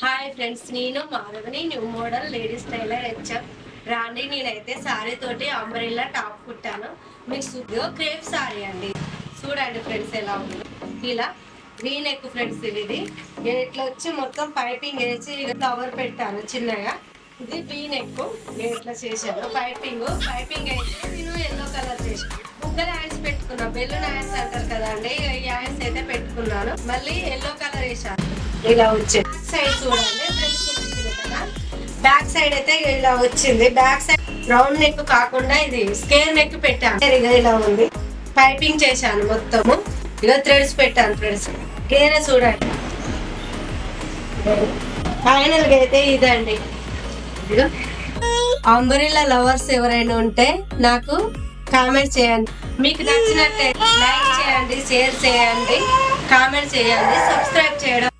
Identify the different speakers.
Speaker 1: Hi friends, నేను మాధవని, new model ladies tailor HF. రాండి, నేనైతే సారీ తోటి అంబ్రెల్లా టాప్ కుట్టాను. మీకు క్రేప్ సారీ అండి. చూడండి ఫ్రెండ్స్ ఎలా ఉంది. ఇలా వీ నెక్ ఫ్రెండ్స్. ఇది ఇట్లా వచ్చి మొత్తం పైపింగ్ వేసి కవర్ పెట్టాను చిన్నగా. ఇది వీ నెక్ ఇట్లా చేశాను. పైపింగ్ అయితే నేను ఎల్లో కలర్ చేశాను. బుగ్గల హ్యాండ్స్ పెట్టుకున్నా, బెలూన్ హ్యాండ్స్ అంటారు కదా అండి. ఈ హ్యాండ్స్ అయితే పెట్టుకున్నాను. మళ్ళీ ఎల్లో కలర్ వేసాను. ఇలా వచ్చింది. సైడ్ చూడండి ఫ్రెండ్స్, కదా బ్యాక్ సైడ్ అయితే ఇలా వచ్చింది. బ్యాక్ సైడ్ రౌండ్ నెక్ కాకుండా ఇది స్కేర్ నెక్ పెట్టాను. ఇలా ఉంది. పైపింగ్ చేశాను మొత్తము. ఇక థ్రెడ్స్ పెట్టాను ఫ్రెండ్స్. గేరే చూడండి. ఫైనల్ గా అయితే ఇదండి. అంబ్రెల్లా లవర్స్ ఎవరైనా ఉంటే నాకు కామెంట్ చేయండి. మీకు నచ్చినట్లయితే లైక్ చేయండి, షేర్ చేయండి, కామెంట్ చేయండి, సబ్స్క్రైబ్ చేయడం